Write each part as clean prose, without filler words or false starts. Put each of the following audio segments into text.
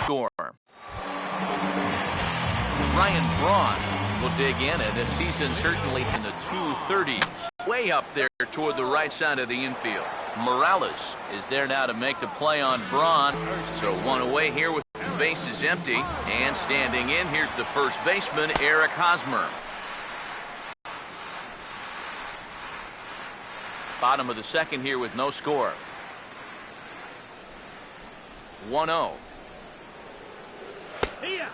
score. Ryan Braun will dig in, and this season certainly in the 230s. Way up there toward the right side of the infield. Morales is there now to make the play on Braun. So one away here with the bases empty. And standing in, here's the first baseman, Eric Hosmer. Bottom of the second here with no score. 1-0.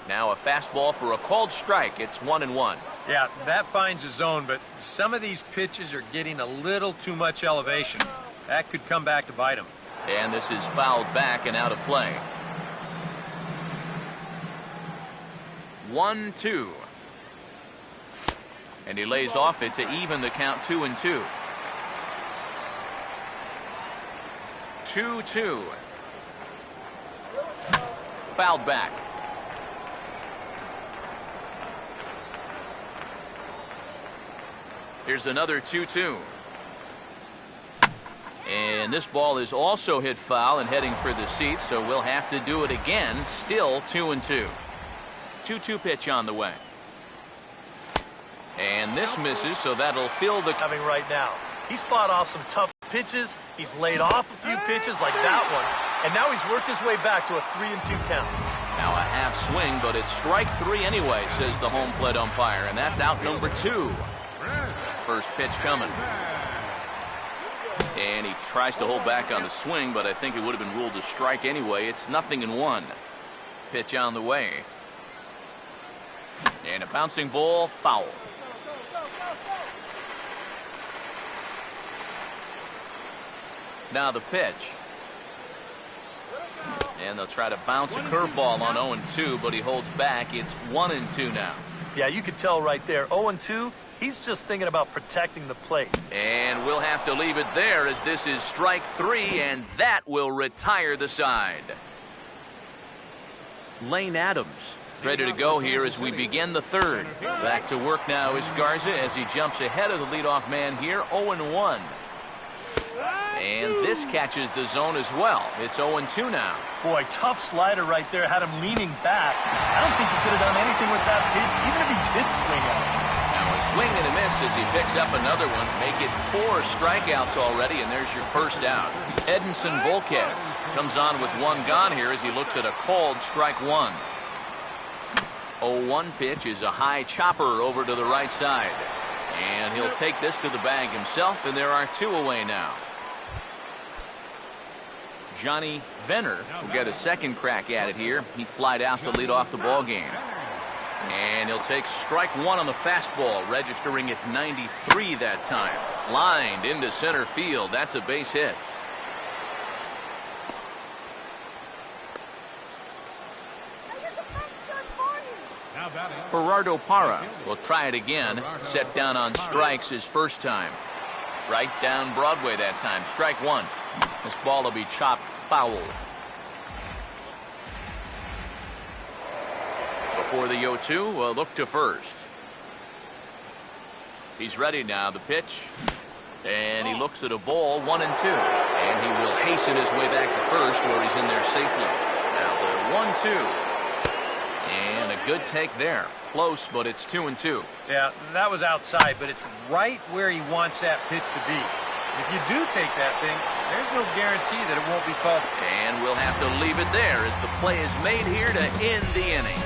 Now a fastball for a called strike. It's 1-1. Yeah, that finds a zone, but some of these pitches are getting a little too much elevation. That could come back to bite him. And this is fouled back and out of play. 1-2. And he lays off it to even the count 2-2. 2-2. Fouled back. Here's another 2-2. And this ball is also hit foul and heading for the seats, so we'll have to do it again. Still 2-2. 2-2 pitch on the way. And this misses, so that'll fill the... Having right now. He's fought off some tough pitches. He's laid off a few pitches like that one. And now he's worked his way back to a 3-2 count. Now a half swing, but it's strike 3 anyway, says the home plate umpire. And that's out number 2. First pitch coming. And he tries to hold back on the swing, but I think it would have been ruled a strike anyway. It's 0-1. Pitch on the way. And a bouncing ball, foul. Now the pitch. And they'll try to bounce a curveball on 0-2, but he holds back. It's 1-2 now. Yeah, you could tell right there. 0-2. He's just thinking about protecting the plate. And we'll have to leave it there as this is strike 3, and that will retire the side. Lane Adams ready to go here as we begin the third. Back to work now is Garza as he jumps ahead of the leadoff man here, 0-1. And this catches the zone as well. It's 0-2 now. Boy, tough slider right there. Had him leaning back. I don't think he could have done anything with that pitch, even if he did swing at it. Now a swing and a miss as he picks up another one. Make it 4 strikeouts already, and there's your first out. Edinson Volquez comes on with 1 gone here as he looks at a called strike 1. 0-1 pitch is a high chopper over to the right side. And he'll take this to the bag himself, and there are 2 away now. Johnny Venner will get a second crack at it here. He flied out to lead off the ball game. And he'll take strike 1 on the fastball, registering at 93 that time. Lined into center field. That's a base hit. Gerardo Parra will try it again. Set down on strikes his first time. Right down Broadway that time. Strike 1. This ball will be chopped foul. Before the 0-2, look to first. He's ready now. The pitch. And he looks at a ball, 1-2. And he will hasten his way back to first where he's in there safely. Now the 1-2. And a good take there. Close, but it's 2-2. Yeah, that was outside, but it's right where he wants that pitch to be. If you do take that thing, there's no guarantee that it won't be called. And we'll have to leave it there as the play is made here to end the inning.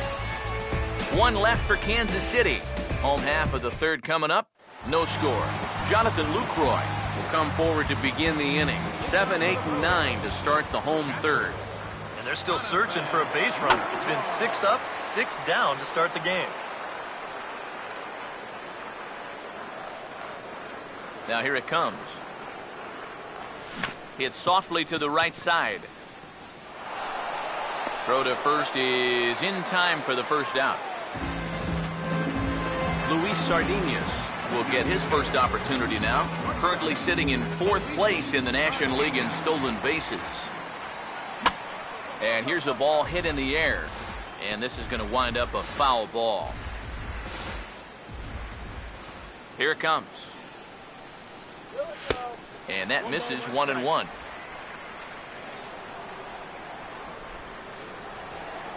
1 left for Kansas City. Home half of the third coming up. No score. Jonathan Lucroy will come forward to begin the inning. 7, 8, and 9 to start the home third. And they're still searching for a base runner. It's been 6 up, 6 down to start the game. Now here it comes. Hit softly to the right side. Throw to first is in time for the first out. Luis Sardinhas will get his first opportunity now. Currently sitting in 4th place in the National League in stolen bases. And here's a ball hit in the air. And this is going to wind up a foul ball. Here it comes. And that misses 1-1.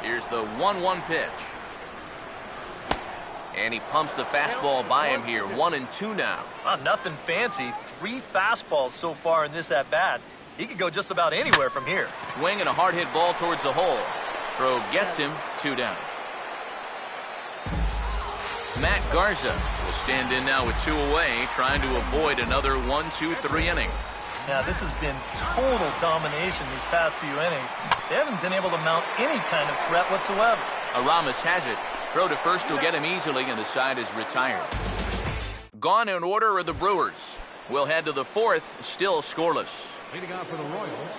Here's the 1-1 pitch. And he pumps the fastball by him here. 1-2 now. Nothing fancy. 3 fastballs so far in this at-bat. He could go just about anywhere from here. Swing and a hard hit ball towards the hole. Throw gets him. 2 down. Matt Garza will stand in now with 2 away, trying to avoid another 1-2-3 inning. Now, this has been total domination these past few innings. They haven't been able to mount any kind of threat whatsoever. Aramis has it. Throw to first will get him easily, and the side is retired. Gone in order are the Brewers. We'll head to the 4th, still scoreless. Leading off for the Royals,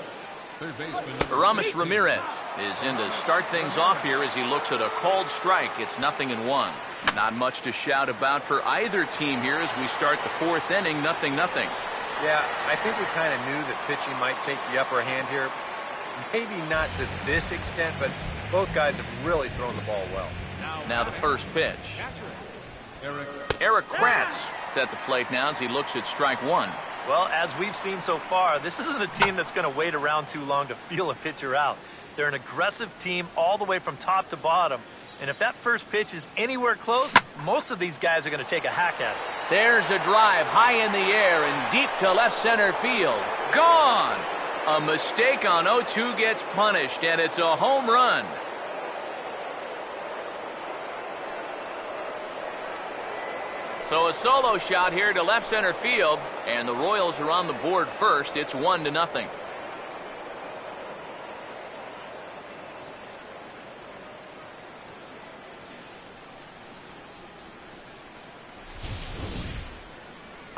third baseman Aramis Ramirez is in to start things off here as he looks at a called strike. It's 0-1. Not much to shout about for either team here as we start the 4th inning. 0-0. Yeah, I think we kind of knew that pitching might take the upper hand here. Maybe not to this extent, but both guys have really thrown the ball well. Now the first pitch. Eric Kratz is at the plate now as he looks at strike 1. Well, as we've seen so far, this isn't a team that's going to wait around too long to feel a pitcher out. They're an aggressive team all the way from top to bottom. And if that first pitch is anywhere close, most of these guys are going to take a hack at it. There's a drive high in the air and deep to left center field. Gone! A mistake on 0-2 gets punished, and it's a home run. So a solo shot here to left center field, and the Royals are on the board first. It's 1-0.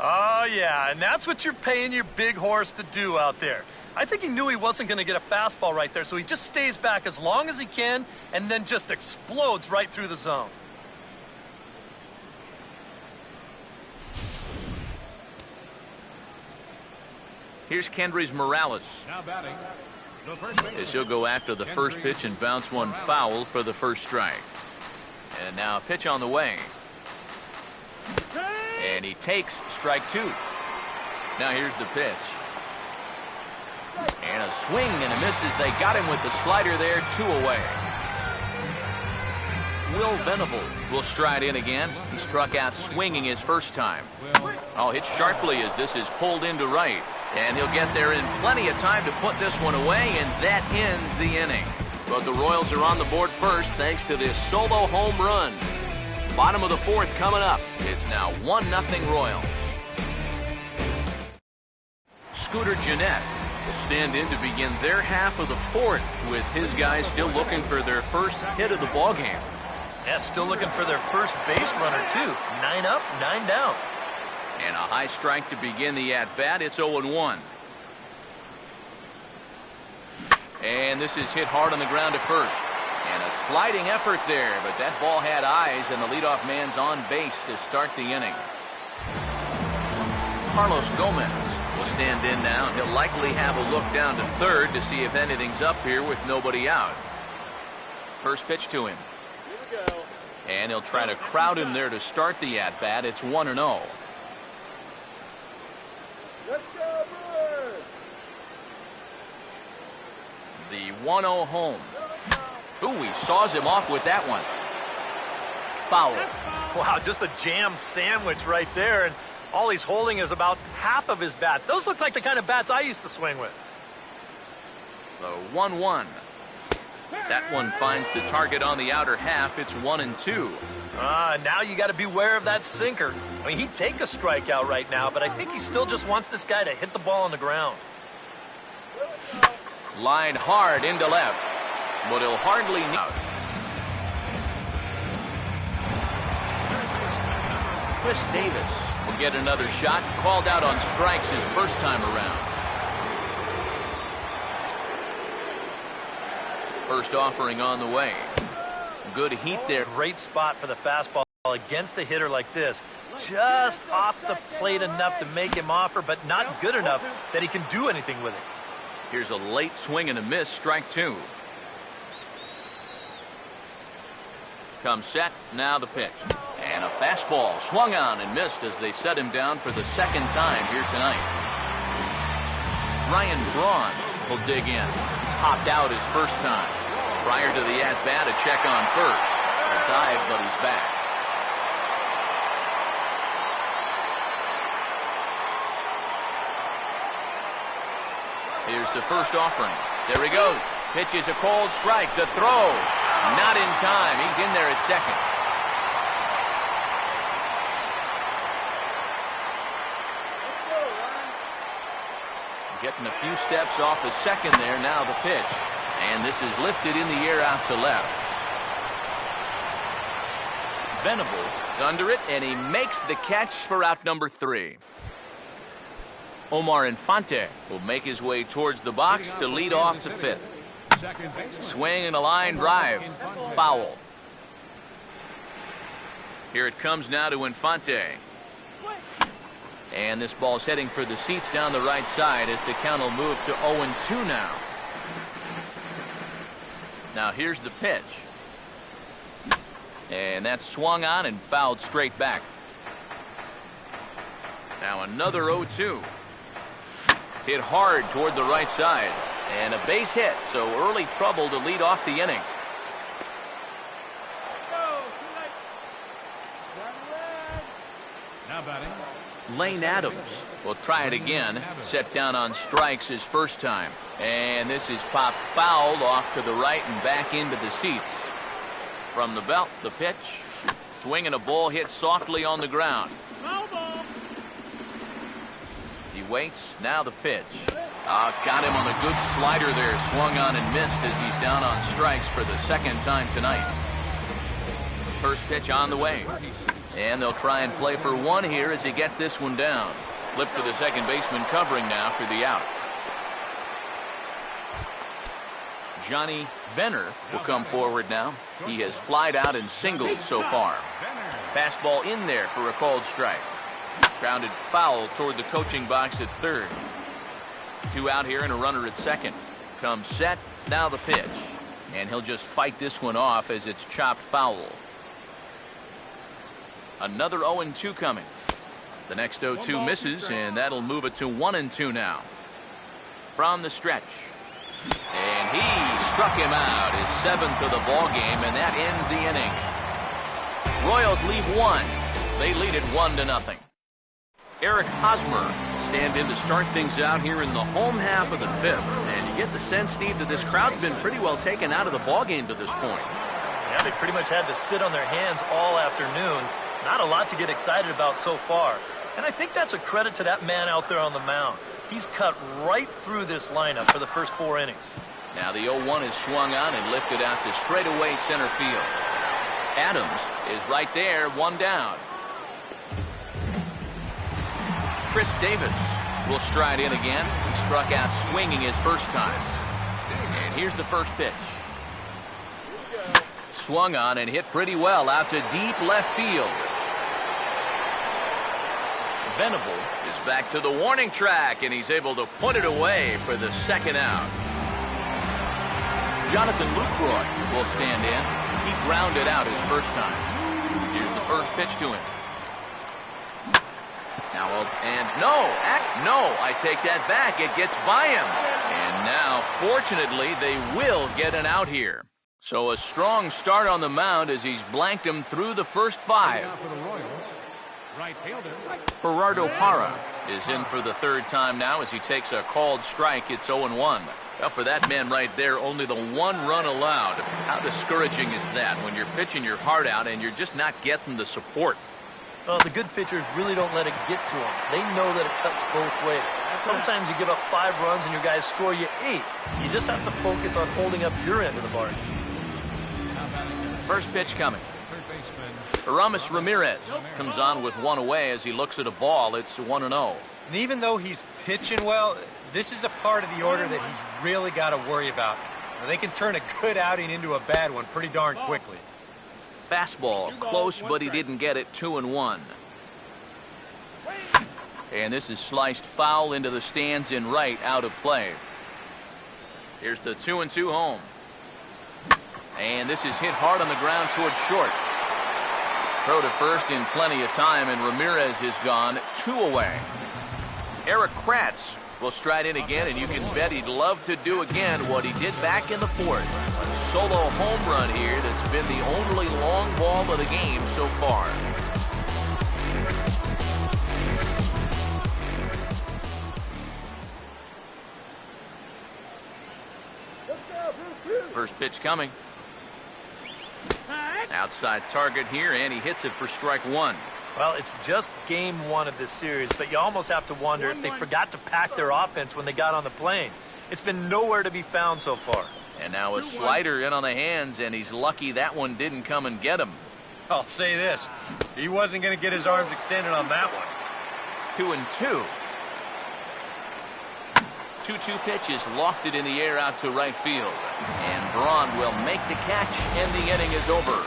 Oh, yeah, and that's what you're paying your big horse to do out there. I think he knew he wasn't going to get a fastball right there, so he just stays back as long as he can and then just explodes right through the zone. Here's Kendrys Morales. now batting. The first baseman. As he'll go after the first pitch and bounce one foul for the first strike. And now a pitch on the way. And he takes strike 2. Now here's the pitch. And a swing and a miss as they got him with the slider there. 2 away. Will Venable will stride in again. He struck out swinging his first time. Oh, hit sharply as this is pulled into right. And he'll get there in plenty of time to put this one away, and that ends the inning. But the Royals are on the board first thanks to this solo home run. Bottom of the 4th coming up. It's now 1-0 Royals. Scooter Gennett will stand in to begin their half of the 4th with his guys still looking for their first hit of the ballgame. Yeah, still looking for their first base runner, too. 9 up, 9 down. And a high strike to begin the at-bat. It's 0-1. And this is hit hard on the ground at first. And a sliding effort there, but that ball had eyes, and the leadoff man's on base to start the inning. Carlos Gomez will stand in now, and he'll likely have a look down to third to see if anything's up here with nobody out. First pitch to him. And he'll try to crowd him there to start the at-bat. It's 1-0. The 1-0 home. Ooh, he saws him off with that one. Foul. Wow, just a jam sandwich right there, and all he's holding is about half of his bat. Those look like the kind of bats I used to swing with. The 1-1. That one finds the target on the outer half. It's 1-2. Now you got to beware of that sinker. I mean, he'd take a strikeout right now, but I think he still just wants this guy to hit the ball on the ground. Line hard into left, but he'll hardly need out. Chris Davis will get another shot. Called out on strikes his first time around. First offering on the way. Good heat there. Great spot for the fastball against a hitter like this. Just off the plate enough to make him offer, but not good enough that he can do anything with it. Here's a late swing and a miss, strike 2. Comes set, now the pitch. And a fastball swung on and missed as they set him down for the second time here tonight. Ryan Braun will dig in. Popped out his first time. Prior to the at-bat, a check on first. A dive, but he's back. Here's the first offering. There he goes. Pitch is a cold strike. The throw. Not in time. He's in there at second. Getting a few steps off the second there. Now the pitch. And this is lifted in the air out to left. Venable is under it, and he makes the catch for out number 3. Omar Infante will make his way towards the box to lead off the 5th. Swing and a line drive. Foul. Here it comes now to Infante. And this ball's heading for the seats down the right side as the count will move to 0-2 now. Now here's the pitch. And that's swung on and fouled straight back. Now another 0-2. Hit hard toward the right side. And a base hit, so early trouble to lead off the inning. Now batting. Lane Adams will try it again. Set down on strikes his first time. And this is popped fouled off to the right and back into the seats. From the belt, the pitch. Swing and a ball hit softly on the ground. He waits. Now the pitch. Got him on a good slider there. Swung on and missed as he's down on strikes for the second time tonight. First pitch on the way. And they'll try and play for one here as he gets this one down. Flip to the second baseman covering now for the out. Johnny Venner will come forward now. He has flied out and singled so far. Fastball in there for a called strike. Grounded foul toward the coaching box at third. 2 out here and a runner at second. Comes set. Now the pitch. And he'll just fight this one off as it's chopped foul. Another 0-2 coming. The next 0-2 misses, and that'll move it to 1-2 now. From the stretch. And he struck him out, his 7th of the ball game, and that ends the inning. Royals leave 1. They lead it 1-0. Eric Hosmer stand in to start things out here in the home half of the 5th. And you get the sense, Steve, that this crowd's been pretty well taken out of the ball game to this point. Yeah, they pretty much had to sit on their hands all afternoon. Not a lot to get excited about so far. And I think that's a credit to that man out there on the mound. He's cut right through this lineup for the first 4 innings. Now the 0-1 is swung on and lifted out to straightaway center field. Adams is right there, 1 down. Chris Davis will stride in again. He struck out swinging his first time. And here's the first pitch. Swung on and hit pretty well out to deep left field. Venable is back to the warning track, and he's able to put it away for the second out. Jonathan Lucroy will stand in. He grounded out his first time. Here's the first pitch to him. Now, and no, I take that back. It gets by him. And now, fortunately, they will get an out here. So a strong start on the mound as he's blanked him through the first 5. Right fielder. Gerardo Parra is in for the 3rd time now as he takes a called strike. It's 0-1. Well, for that man right there, only the 1 run allowed. How discouraging is that when you're pitching your heart out and you're just not getting the support? Well, the good pitchers really don't let it get to them. They know that it cuts both ways. Sometimes you give up 5 runs and your guys score you 8. You just have to focus on holding up your end of the bargain. First pitch coming. Aramis Ramirez comes on with 1 away as he looks at a ball. It's 1-0. And even though he's pitching well, this is a part of the order that he's really got to worry about. Now, they can turn a good outing into a bad one pretty darn quickly. Fastball close, but he didn't get it. 2-1. And this is sliced foul into the stands in right, out of play. Here's the 2-2 home. And this is hit hard on the ground towards short. Throw to first in plenty of time, and Ramirez is gone. 2 away. Eric Kratz will stride in again, and you can bet he'd love to do again what he did back in the 4th. solo home run here that's been the only long ball of the game so far. First pitch coming. Outside target here, and he hits it for strike one. Well, it's just game one of this series, but you almost have to wonder if they forgot to pack their offense when they got on the plane. It's been nowhere to be found so far. And now a slider in on the hands, and he's lucky that one didn't come and get him. I'll say this. He wasn't going to get his arms extended on that one. 2-2. 2-2 pitch is lofted in the air out to right field. And Braun will make the catch, and the inning is over.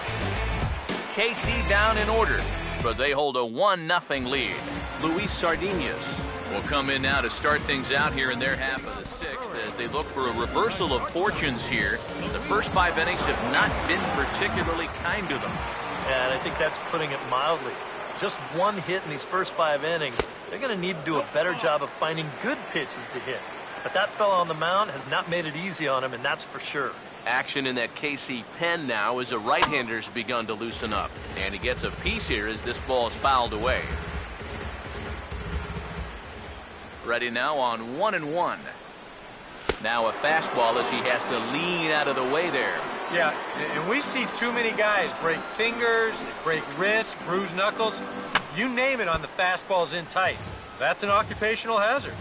KC down in order, but they hold a 1-0 lead. Luis Sardinas will come in now to start things out here in their half of the sixth as they look for a reversal of fortunes here. The first 5 innings have not been particularly kind to them. Yeah, and I think that's putting it mildly. Just one hit in these first 5 innings. They're going to need to do a better job of finding good pitches to hit. But that fella on the mound has not made it easy on him, and that's for sure. Action in that KC pen now as a right-hander's begun to loosen up. And he gets a piece here as this ball is fouled away. Ready now on 1-1. Now a fastball as he has to lean out of the way there. Yeah, and we see too many guys break fingers, break wrists, bruise knuckles. You name it on the fastballs in tight. That's an occupational hazard.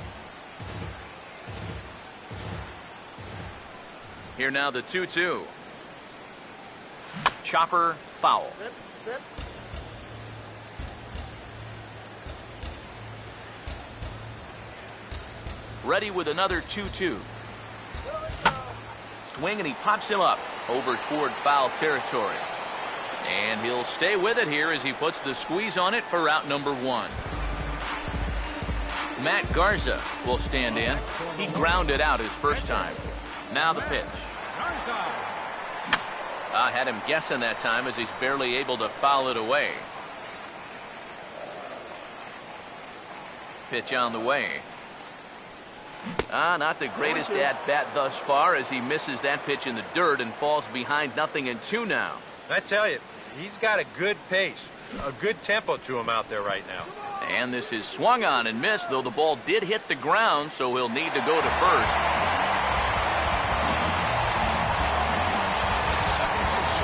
Here now the 2-2. Chopper foul. Ready with another 2-2. Swing, and he pops him up over toward foul territory. And he'll stay with it here as he puts the squeeze on it for out number 1. Matt Garza will stand in. He grounded out his first time. Now the pitch. I had him guessing that time as he's barely able to foul it away. Pitch on the way. Not the greatest at-bat thus far as he misses that pitch in the dirt and falls behind 0-2 now. I tell you, he's got a good pace, a good tempo to him out there right now. And this is swung on and missed, though the ball did hit the ground, so he'll need to go to first.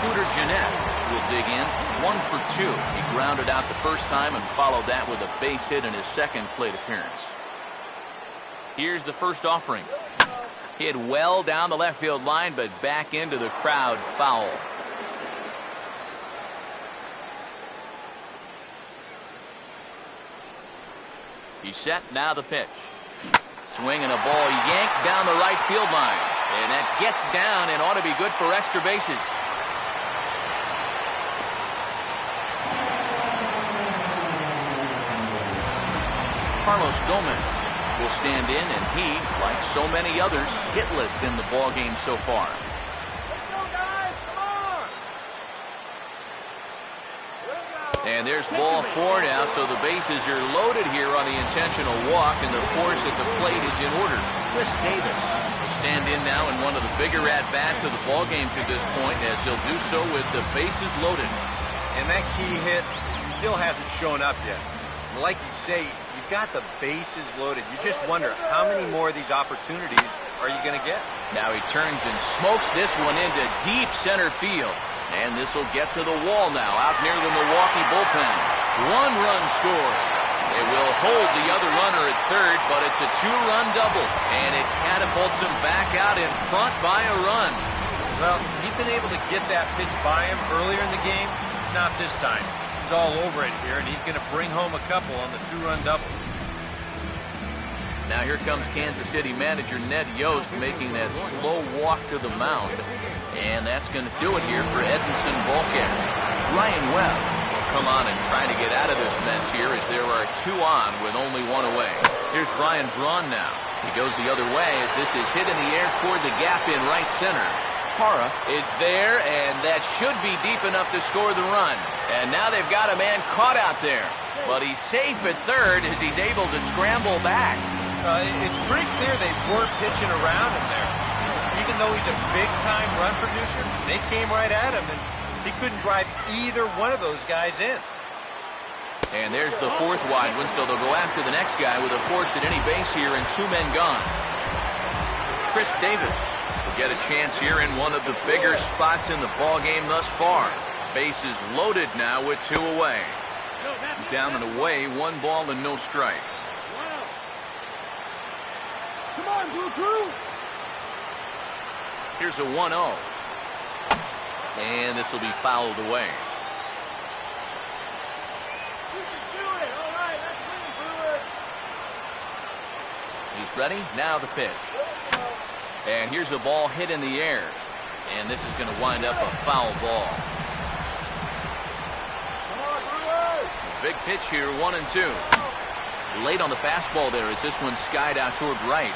Scooter Gennett will dig in. 1 for 2. He grounded out the first time and followed that with a base hit in his second plate appearance. Here's the first offering. Hit well down the left field line, but back into the crowd, foul. He's set, now the pitch. Swing and a ball yanked down the right field line. And that gets down and ought to be good for extra bases. Carlos Gomez will stand in, and he, like so many others, hitless in the ballgame so far. And there's ball 4 now, so the bases are loaded here on the intentional walk, and the force at the plate is in order. Chris Davis will stand in now in one of the bigger at-bats of the ballgame to this point, as he'll do so with the bases loaded. And that key hit still hasn't shown up yet. Like you say, you've got the bases loaded. You just wonder how many more of these opportunities are you going to get? Now he turns and smokes this one into deep center field. And this will get to the wall now, out near the Milwaukee bullpen. 1 run scored. They will hold the other runner at third, but it's a 2-run double. And it catapults him back out in front by a run. Well, he's been able to get that pitch by him earlier in the game. Not this time. He's all over it here, and he's going to bring home a couple on the 2-run double. Now here comes Kansas City manager Ned Yost making that slow walk to the mound. And that's going to do it here for Edinson Volquez. Ryan Webb will come on and try to get out of this mess here as there are 2 on with only 1 away. Here's Brian Braun now. He goes the other way as this is hit in the air toward the gap in right center. Parra is there, and that should be deep enough to score the run. And now they've got a man caught out there. But he's safe at third as he's able to scramble back. It's pretty clear they weren't pitching around him there. even though he's a big-time run producer, they came right at him, and he couldn't drive either one of those guys in. And there's the fourth wide one, so they'll go after the next guy with a force at any base here and 2 men gone. Chris Davis will get a chance here in one of the bigger spots in the ball game thus far. Bases loaded now with 2 away. Down and away, 1 ball and no strikes. Come on, Blue Crew. Here's a 1-0. And this will be fouled away. He's ready. Now the pitch. And here's a ball hit in the air. And this is going to wind up a foul ball. Big pitch here, 1-2. Late on the fastball there as this one skied out toward right.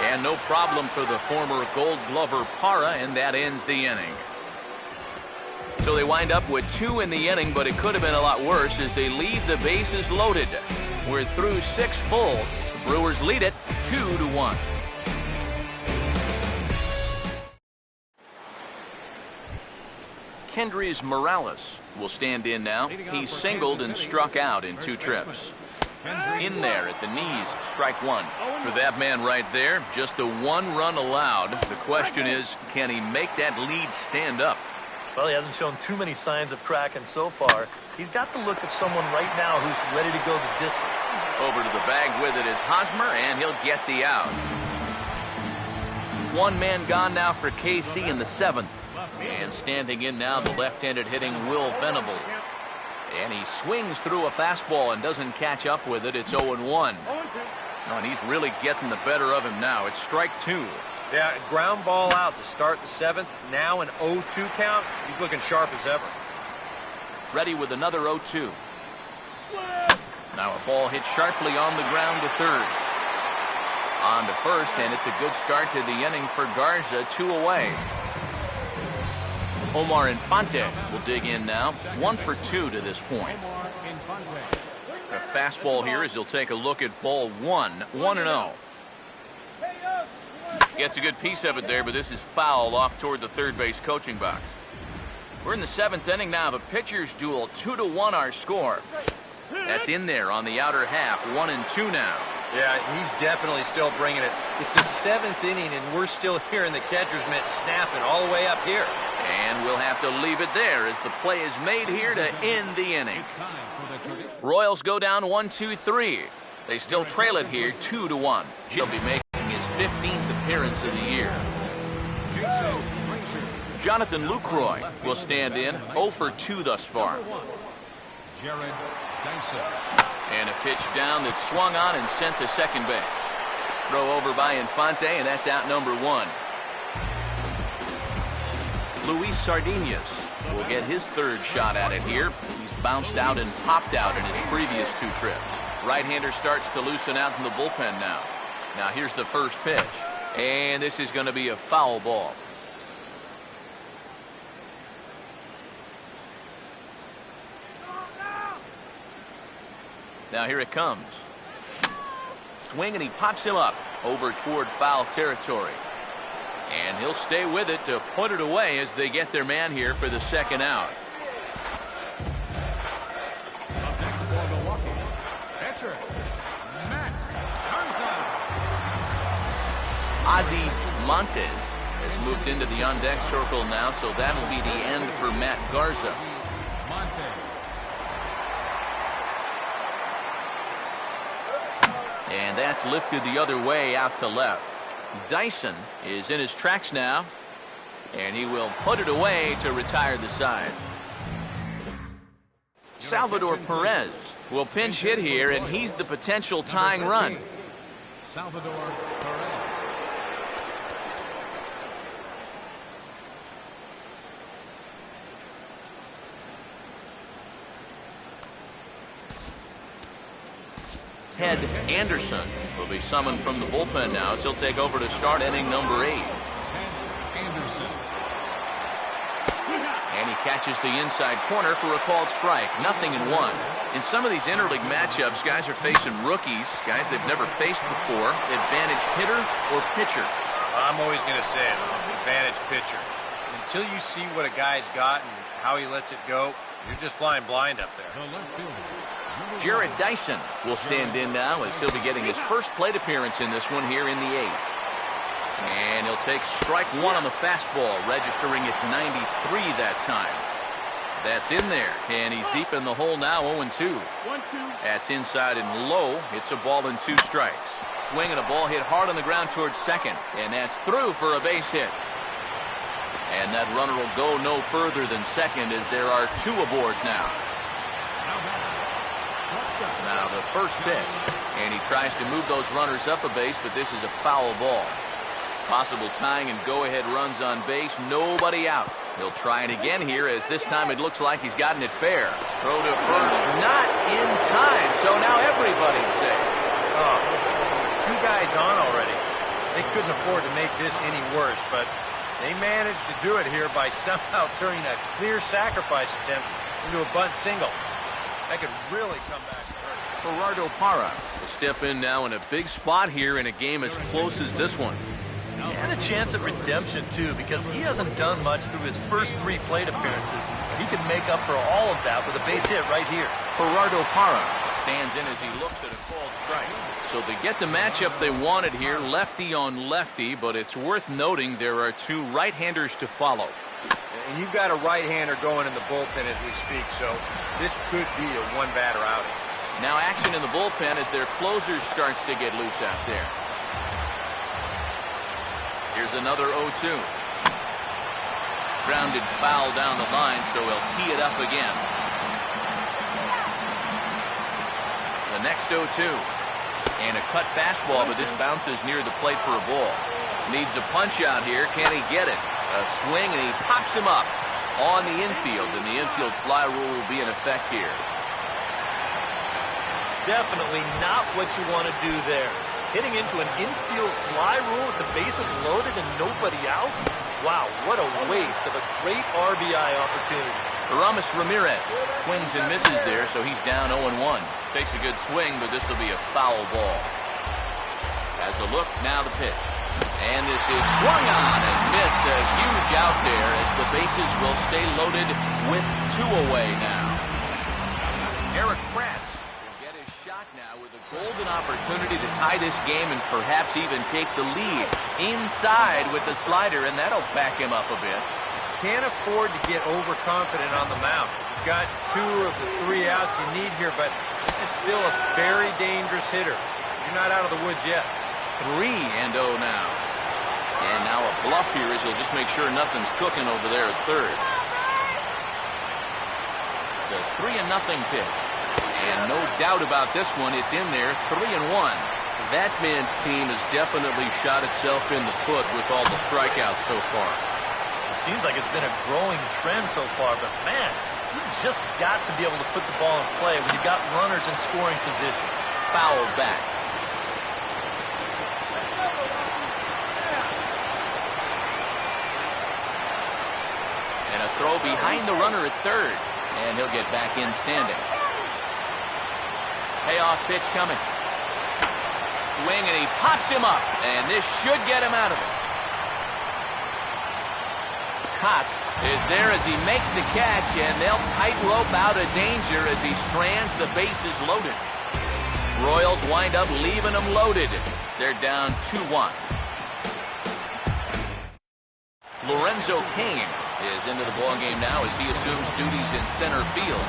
And no problem for the former Gold Glover Parra, and that ends the inning. So they wind up with 2 in the inning, but it could have been a lot worse as they leave the bases loaded. We're through 6 full. The Brewers lead it 2-1. Kendrys Morales will stand in now. He's singled and struck out in 2 trips. In there at the knees, strike 1. For that man right there, just the 1 run allowed. The question is, can he make that lead stand up? Well, he hasn't shown too many signs of cracking so far. He's got the look of someone right now who's ready to go the distance. Over to the bag with it is Hosmer, and he'll get the out. 1 man gone now for KC in the 7th. And standing in now, the left-handed hitting Will Venable. And he swings through a fastball and doesn't catch up with it. It's 0-1. And he's really getting the better of him now. It's strike 2. Yeah, ground ball out to start the 7th. Now an 0-2 count. He's looking sharp as ever. Ready with another 0-2. Now a ball hit sharply on the ground to third. On to first, and it's a good start to the inning for Garza. 2 away. Omar Infante will dig in now. 1 for 2 to this point. A fastball here as he'll take a look at ball 1. 1-0. Gets a good piece of it there, but this is foul off toward the third base coaching box. We're in the 7th inning now of a pitcher's duel. 2-1 our score. That's in there on the outer half. 1-2 now. Yeah, he's definitely still bringing it. It's the 7th inning, and we're still hearing the catcher's mitt snapping all the way up here. And we'll have to leave it there as the play is made here to end the inning. Royals go down 1-2-3. They still trail it here 2-1. He'll be making his 15th appearance of the year. Jonathan Lucroy will stand in. 0 for 2 thus far. And a pitch down that's swung on and sent to second base. Throw over by Infante, and that's out number 1. Luis Sardinas will get his 3rd shot at it here. He's bounced out and popped out in his previous 2 trips. Right-hander starts to loosen out in the bullpen now. Now here's the first pitch. And this is going to be a foul ball. Now here it comes. Swing, and he pops him up over toward foul territory. And he'll stay with it to put it away as they get their man here for the 2nd out. Up next for Milwaukee, pitcher Matt Garza. Ozzie Montes has moved into the on-deck circle now, so that'll be the end for Matt Garza. And that's lifted the other way out to left. Dyson is in his tracks now, and he will put it away to retire the side. Salvador Perez will pinch hit here, and he's the potential tying run. Salvador Perez. Ted Anderson will be summoned from the bullpen now as he'll take over to start inning number 8. And he catches the inside corner for a called strike. 0-1. In some of these interleague matchups, guys are facing rookies, guys they've never faced before, advantage hitter or pitcher. I'm always going to say it, advantage pitcher. Until you see what a guy's got and how he lets it go, you're just flying blind up there. The left fielder. Jared Dyson will stand in now as he'll be getting his first plate appearance in this one here in the 8th. And he'll take strike one on the fastball, registering at 93 that time. That's in there, and he's deep in the hole now, 0-2. 1-2. That's inside and low. It's a ball and 2 strikes. Swing and a ball hit hard on the ground towards second, and that's through for a base hit. And that runner will go no further than second as there are 2 aboard now. Now the first pitch, and he tries to move those runners up a base, but this is a foul ball. Possible tying and go-ahead runs on base, nobody out. He'll try it again here, as this time it looks like he's gotten it fair. Throw to first, not in time, so now everybody's safe. Oh, 2 guys on already. They couldn't afford to make this any worse, but they managed to do it here by somehow turning a clear sacrifice attempt into a bunt single. That could really come back to hurt. Gerardo Parra will step in now in a big spot here in a game as close as this one. And a chance at redemption, too, because he hasn't done much through his first 3 plate appearances. He could make up for all of that with a base hit right here. Gerardo Parra stands in as he looks at a called strike. So they get the matchup they wanted here, lefty on lefty, but it's worth noting there are 2 right-handers to follow. And you've got a right-hander going in the bullpen as we speak, so this could be a one-batter outing. Now action in the bullpen as their closer starts to get loose out there. Here's another 0-2. Grounded foul down the line, so he'll tee it up again. The next 0-2. And a cut fastball, but this bounces near the plate for a ball. Needs a punch out here. Can he get it? A swing, and he pops him up on the infield, and the infield fly rule will be in effect here. Definitely not what you want to do there. Hitting into an infield fly rule with the bases loaded and nobody out? Wow, what a waste of a great RBI opportunity. Aramis Ramirez swings and misses there, so he's down 0-1. Takes a good swing, but this will be a foul ball. Has a look, now the pitch. And this is swung on and missed. A huge out there as the bases will stay loaded with 2 away now. Eric Krantz will get his shot now with a golden opportunity to tie this game and perhaps even take the lead inside with the slider, and that'll back him up a bit. Can't afford to get overconfident on the mound. You've got 2 of the 3 outs you need here, but this is still a very dangerous hitter. You're not out of the woods yet. 3-0 now. And now a bluff here as he'll just make sure nothing's cooking over there at third. The 3-0 pitch. And no doubt about this one, it's in there, 3-1. That man's team has definitely shot itself in the foot with all the strikeouts so far. It seems like it's been a growing trend so far, but man, you've just got to be able to put the ball in play when you've got runners in scoring position. Foul back. And a throw behind the runner at third. And he'll get back in standing. Payoff pitch coming. Swing, and he pops him up. And this should get him out of it. Kotz is there as he makes the catch, and they'll tightrope out of danger as he strands the bases loaded. Royals wind up leaving them loaded. They're down 2-1. Lorenzo Cain is into the ballgame now as he assumes duties in center field.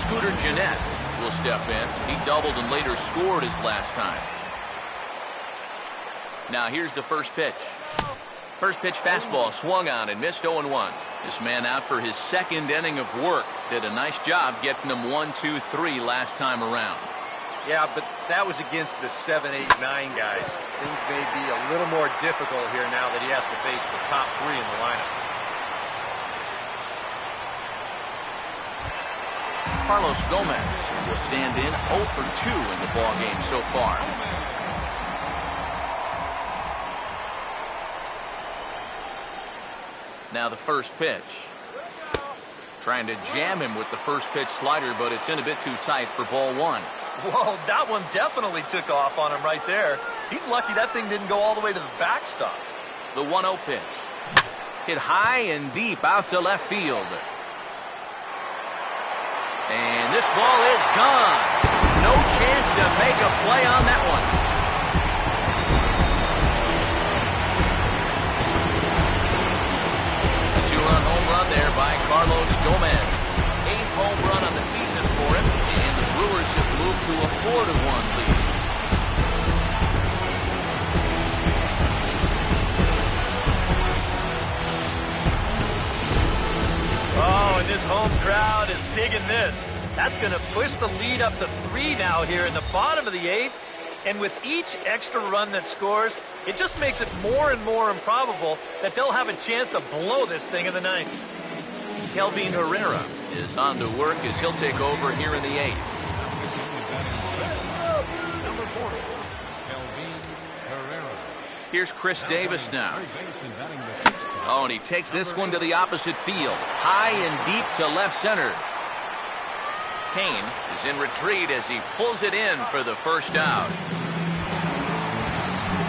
Scooter Gennett will step in. He doubled and later scored his last time. Now here's the first pitch. First pitch fastball swung on and missed 0-1. This man out for his 2nd inning of work. Did a nice job getting them 1-2-3 last time around. Yeah, but that was against the 7, 8, 9 guys. Things may be a little more difficult here now that he has to face the top 3 in the lineup. Carlos Gomez will stand in 0 for 2 in the ballgame so far. Now the first pitch. Trying to jam him with the first pitch slider, but it's in a bit too tight for ball 1. Whoa, that one definitely took off on him right there. He's lucky that thing didn't go all the way to the backstop. The 1-0 pitch. Hit high and deep out to left field. And this ball is gone. No chance to make a play on that one. A 2-run home run there by Carlos Gomez. 8th home run on the season for him, and the Brewers have moved to a 4-1 lead. Oh, and this home crowd is digging this. That's going to push the lead up to 3 now here in the bottom of the 8th. And with each extra run that scores, it just makes it more and more improbable that they'll have a chance to blow this thing in the 9th. Kelvin Herrera is on to work as he'll take over here in the 8th. Number 40, Kelvin Herrera. Here's Chris Davis now. Oh, and he takes this one to the opposite field. High and deep to left center. Kane is in retreat as he pulls it in for the first out.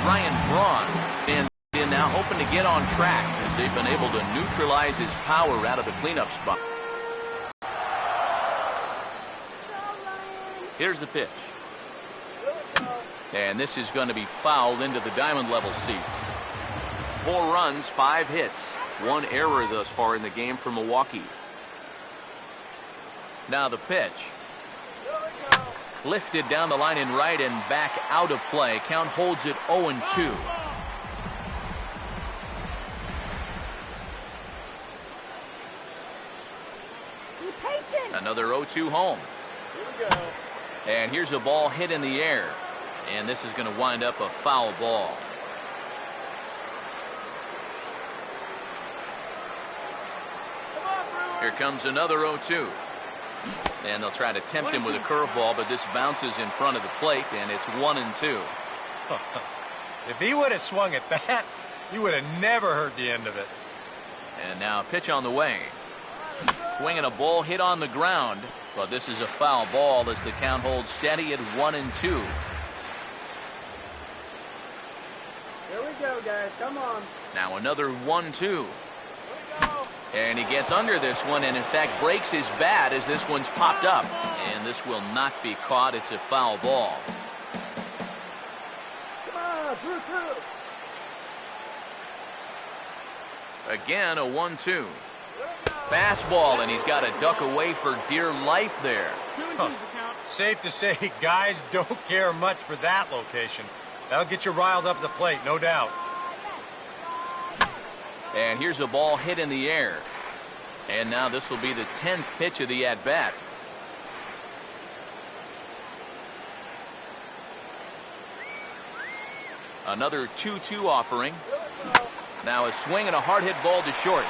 Ryan Braun in now, hoping to get on track as they've been able to neutralize his power out of the cleanup spot. Here's the pitch. And this is going to be fouled into the diamond level seats. 4 runs, 5 hits, 1 error thus far in the game for Milwaukee. Now the pitch. Lifted down the line in right and back out of play. Count holds it 0-2. Another 0-2 home. And here's a ball hit in the air. And this is going to wind up a foul ball. Here comes another 0-2. And they'll try to tempt him with a curveball, but this bounces in front of the plate, and it's 1-2. If he would have swung at that, you would have never heard the end of it. And now a pitch on the way. Swinging a ball hit on the ground, but this is a foul ball as the count holds steady at 1-2. Here we go, guys. Come on. Now another 1-2. And he gets under this one and in fact breaks his bat as this one's popped up. And this will not be caught. It's a foul ball. Come on, through. Again a 1-2. Fastball, and he's got to duck away for dear life there. Safe to say, guys don't care much for that location. That'll get you riled up the plate, no doubt. And here's a ball hit in the air. And now this will be the 10th pitch of the at-bat. Another 2-2 offering. Now a swing and a hard hit ball to short.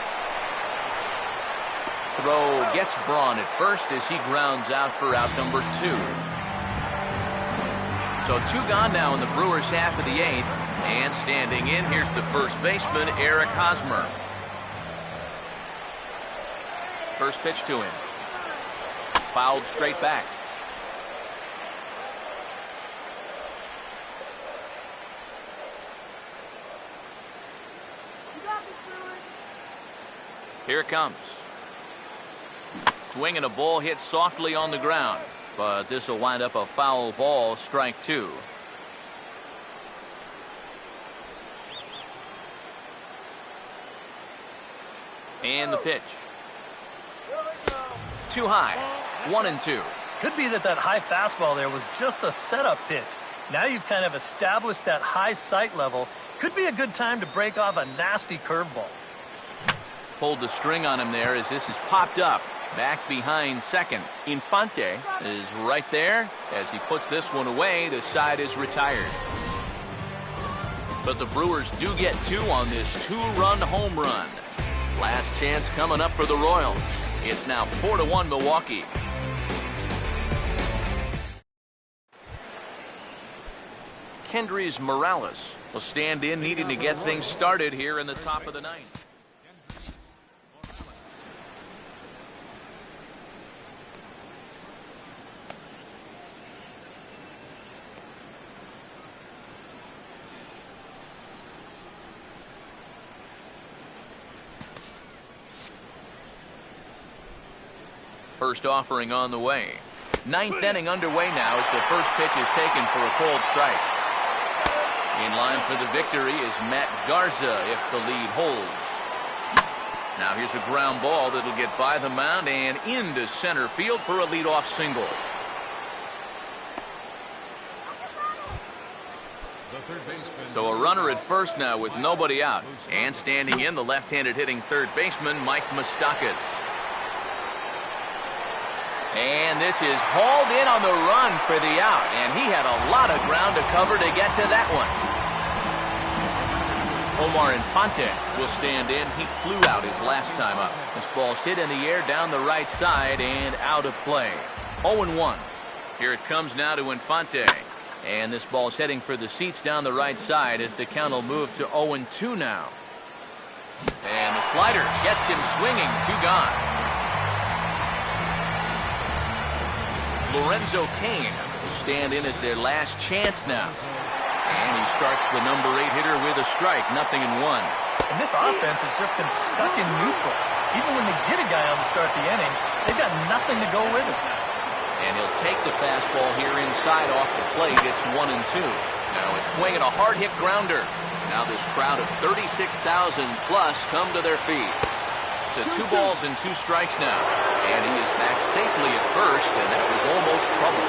Throw gets Braun at first as he grounds out for out number 2. So 2 gone now in the Brewers half of the 8th. And standing in, here's the first baseman, Eric Hosmer. First pitch to him. Fouled straight back. Here it comes. Swinging a ball hit softly on the ground, but this will wind up a foul ball, strike 2. And the pitch. Too high. 1-2. Could be that high fastball there was just a setup pitch. Now you've kind of established that high sight level. Could be a good time to break off a nasty curveball. Pulled the string on him there as this is popped up. Back behind second. Infante is right there. As he puts this one away, the side is retired. But the Brewers do get 2 on this 2-run home run. Last chance coming up for the Royals. It's now 4-1 Milwaukee. Kendrys Morales will stand in, needing to get things started here in the top of the 9th. First offering on the way. Ninth inning underway now as the first pitch is taken for a called strike. In line for the victory is Matt Garza if the lead holds. Now here's a ground ball that'll get by the mound and into center field for a leadoff single. So a runner at first now with nobody out. And standing in, the left-handed hitting third baseman, Mike Moustakas. And this is hauled in on the run for the out. And he had a lot of ground to cover to get to that one. Omar Infante will stand in. He flew out his last time up. This ball's hit in the air down the right side and out of play. 0-1. Here it comes now to Infante. And this ball's heading for the seats down the right side as the count will move to 0-2 now. And the slider gets him swinging. 2 gone. Lorenzo Cain will stand in as their last chance now. And he starts the number 8 hitter with a strike. 0-1. And this offense has just been stuck in neutral. Even when they get a guy on to start the inning, they've got nothing to go with it. And he'll take the fastball here inside off the plate. It's 1-2. Now it's swinging a hard hit grounder. Now this crowd of 36,000 plus come to their feet. It's 2 balls and 2 strikes now. And he is back safely at first, and that was almost trouble.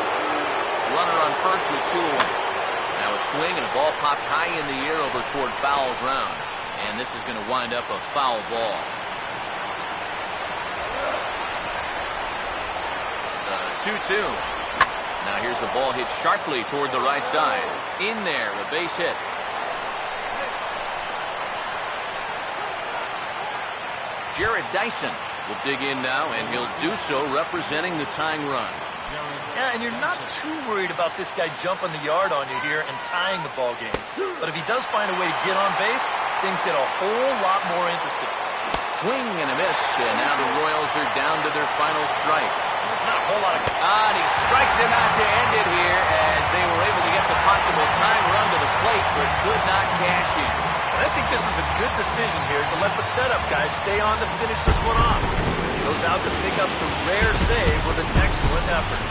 Runner on first with 2 away. Now a swing and a ball popped high in the air over toward foul ground. And this is going to wind up a foul ball. 2-2. Now here's the ball hit sharply toward the right side. In there, a base hit. Jared Dyson will dig in now, and he'll do so representing the tying run. Yeah, and you're not too worried about this guy jumping the yard on you here and tying the ball game. But if he does find a way to get on base, things get a whole lot more interesting. Swing and a miss, and now the Royals are down to their final strike. There's not a whole lot of... And he strikes him out to end it here as they were able to get the possible tying run to the plate, but could not cash in. And I think this is a good decision here to let the setup guys stay on to finish this one off. He goes out to pick up the rare save with an excellent effort.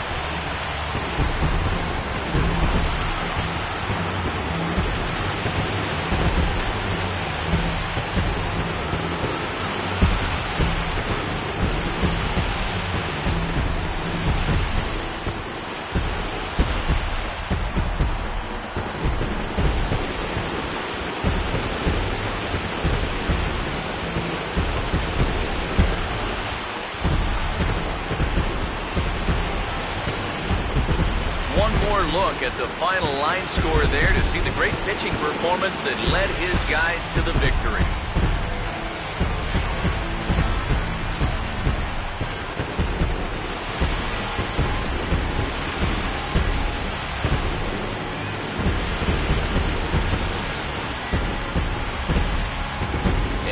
Look at the final line score there to see the great pitching performance that led his guys to the victory.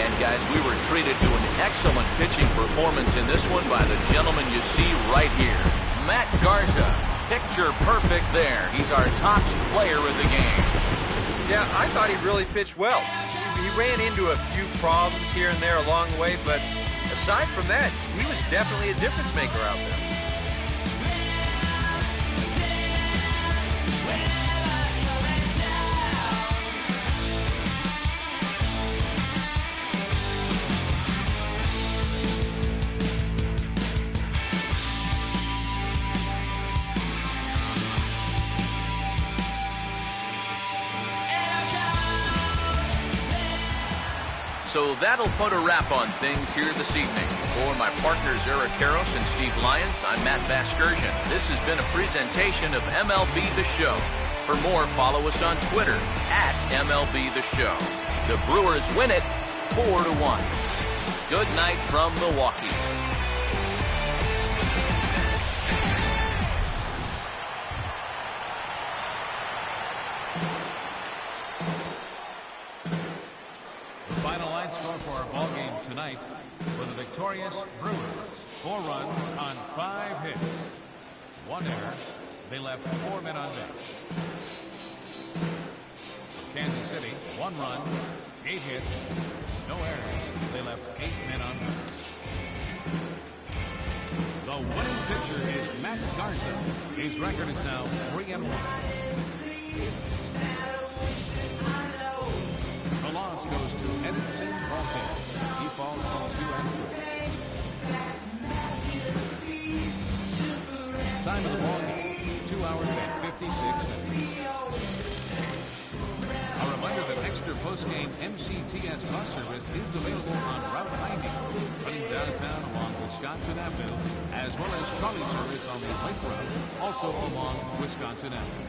And guys, we were treated to an excellent pitching performance in this one by the gentleman you see right here, Matt Garza. Picture perfect there. He's our top player of the game. Yeah, I thought he really pitched well. He ran into a few problems here and there along the way, but aside from that, he was definitely a difference maker out there. So that'll put a wrap on things here this evening. For my partners Eric Karros and Steve Lyons, I'm Matt Vasgersian. This has been a presentation of MLB The Show. For more, follow us on Twitter @MLB The Show. The Brewers win it 4-1. Good night from Milwaukee. Score for our ball game tonight for the victorious Brewers. 4 runs on 5 hits. 1 error. They left 4 men on base. Kansas City, 1 run, 8 hits, no errors. They left 8 men on base. The The winning pitcher is Matt Garza. His record is now 3-1. The loss goes to Edinson Voltaire. He falls to 2-3. Time of the ball game, 2 hours and 56 minutes. A reminder that extra post-game MCTS bus service is available on Route 90, running downtown along Wisconsin Avenue, as well as trolley service on the Lake Route, also along Wisconsin Avenue.